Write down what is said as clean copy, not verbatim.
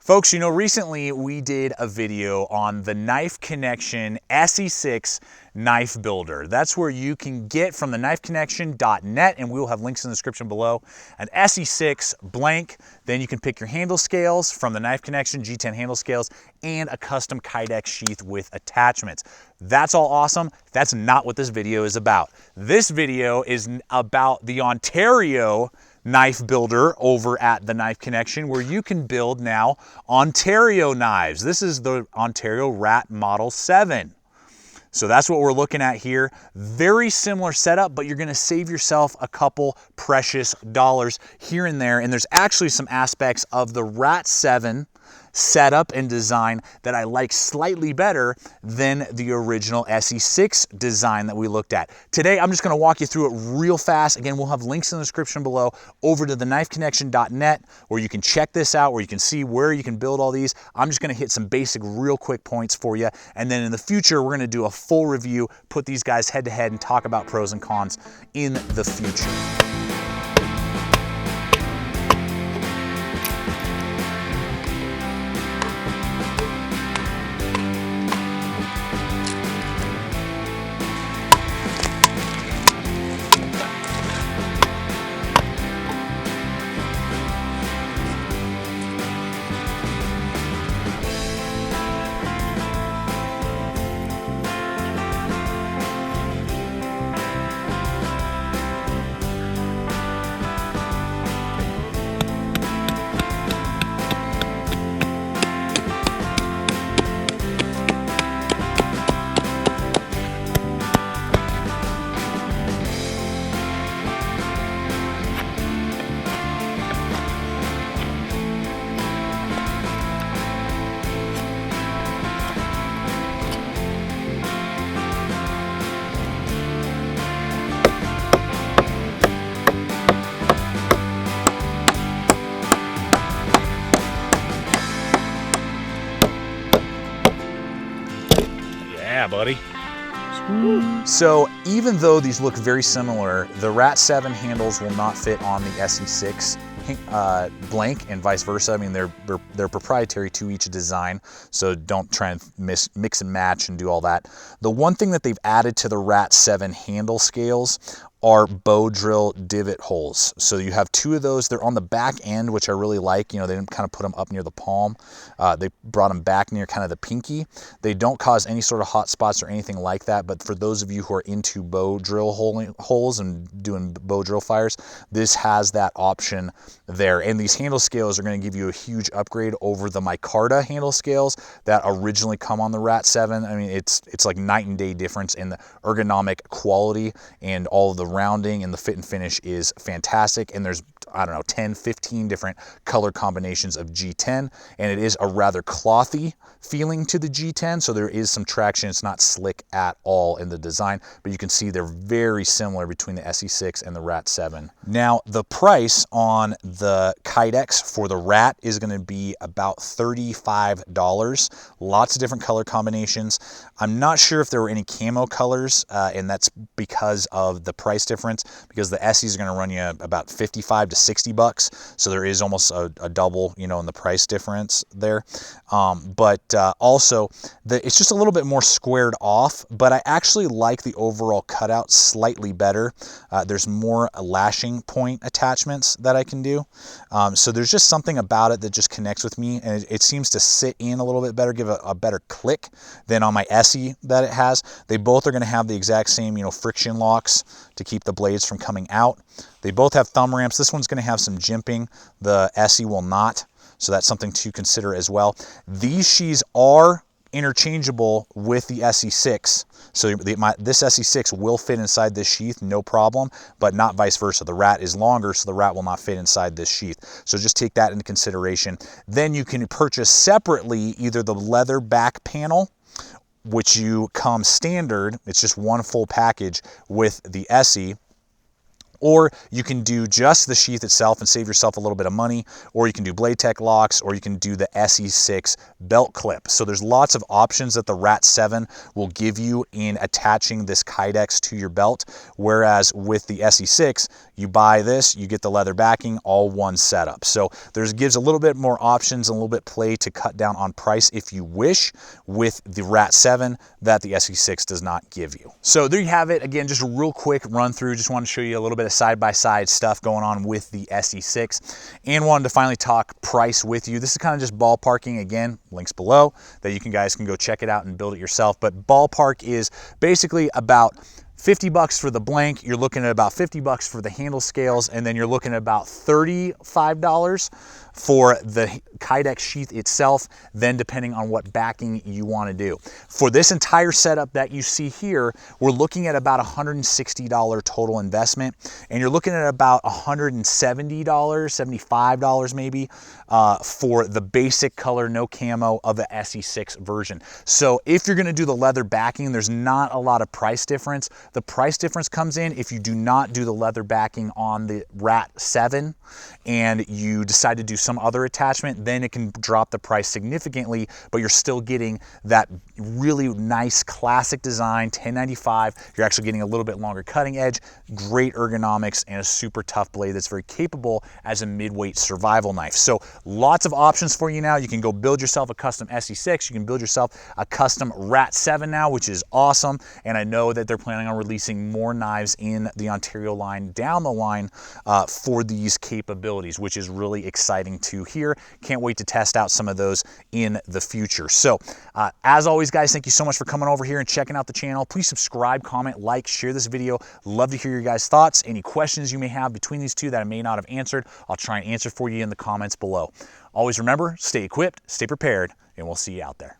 Folks, you know, recently we did a video on the Knife Connection SE6 knife builder. That's where you can get from the knifeconnection.net, and we will have links in the description below, an SE6 blank. Then you can pick your handle scales from the Knife Connection G10 handle scales and a custom Kydex sheath with attachments. That's all awesome. That's not what this video is about. This video is about the Ontario knife builder over at the Knife Connection, where you can build now Ontario knives. This is the Ontario RAT Model 7. So that's what we're looking at here. Very similar setup, but you're gonna save yourself a couple precious dollars here and there. And there's actually some aspects of the RAT7 setup and design that I like slightly better than the original SE6 design that we looked at. Today, I'm just gonna walk you through it real fast. Again, we'll have links in the description below over to the knifeconnection.net, where you can check this out, where you can see where you can build all these. I'm just gonna hit some basic real quick points for you. And then in the future, we're gonna do a full review, put these guys head to head and talk about pros and cons in the future. Yeah, buddy. So even though these look very similar, the RAT7 handles will not fit on the SE6 blank and vice versa. I mean, they're proprietary to each design, so don't try and mix and match and do all that. The one thing that they've added to the RAT7 handle scales are bow drill divot holes. So you have two of those. They're on the back end, which I really like. You know, they didn't kind of put them up near the palm. They brought them back near kind of the pinky. They don't cause any sort of hot spots or anything like that, but for those of you who are into bow drill holes and doing bow drill fires, this has that option there. And these handle scales are gonna give you a huge upgrade over the micarta handle scales that originally come on the RAT7. I mean, it's like night and day difference in the ergonomic quality, and all of the rounding and the fit and finish is fantastic. And there's, I don't know, 10, 15 different color combinations of G10, and it is a rather clothy feeling to the G10, so there is some traction. It's not slick at all in the design, but you can see they're very similar between the SE6 and the RAT7. Now, the price on the Kydex for the RAT is gonna be about $35. Lots of different color combinations. I'm not sure if there were any camo colors, and that's because of the price difference, because the SEs are gonna run you about 55 to 60 bucks. So there is almost a double, you know, in the price difference there. But also, it's just a little bit more squared off, but I actually like the overall cutout slightly better. There's more lashing point attachments that I can do. So there's just something about it that just connects with me, and it seems to sit in a little bit better, give a better click than on my SE that it has. They both are gonna have the exact same, you know, friction locks to keep the blades from coming out. They both have thumb ramps. This one's gonna have some jimping. The SE will not. So that's something to consider as well. These sheaths are interchangeable with the SE6. So this SE6 will fit inside this sheath, no problem, but not vice versa. The RAT is longer, so the RAT will not fit inside this sheath. So just take that into consideration. Then you can purchase separately either the leather back panel, which you come standard, it's just one full package with the SE, Or you can do just the sheath itself and save yourself a little bit of money, or you can do BLADEHQ locks, or you can do the SE6 belt clip. So there's lots of options that the RAT7 will give you in attaching this Kydex to your belt, whereas with the SE6, you buy this, you get the leather backing, all one setup. So gives a little bit more options and a little bit play to cut down on price if you wish with the RAT7 that the SE6 does not give you. So there you have it. Again, just a real quick run through. Just wanted to show you a little bit of side-by-side stuff going on with the SE6 and wanted to finally talk price with you. This is kind of just ballparking. Again, links below that you guys can go check it out and build it yourself. But ballpark is basically about $50 for the blank, you're looking at about $50 for the handle scales, and then you're looking at about $35 for the Kydex sheath itself, then depending on what backing you want to do. For this entire setup that you see here, we're looking at about $160 total investment, and you're looking at about $170, $75 maybe, for the basic color, no camo of the SE6 version. So if you're gonna do the leather backing, there's not a lot of price difference. The price difference comes in if you do not do the leather backing on the RAT7 and you decide to do some other attachment, then it can drop the price significantly, but you're still getting that really nice classic design, 1095. You're actually getting a little bit longer cutting edge, great ergonomics, and a super tough blade that's very capable as a mid-weight survival knife. So lots of options for you now. You can go build yourself a custom SE6. You can build yourself a custom RAT7 now, which is awesome. And I know that they're planning on releasing more knives in the Ontario line down the line for these capabilities, which is really exciting to hear. Can't wait to test out some of those in the future. So as always, guys, thank you so much for coming over here and checking out the channel. Please subscribe, comment, like, share this video. Love to hear your guys' thoughts. Any questions you may have between these two that I may not have answered, I'll try and answer for you in the comments below. Always remember, stay equipped, stay prepared, and we'll see you out there.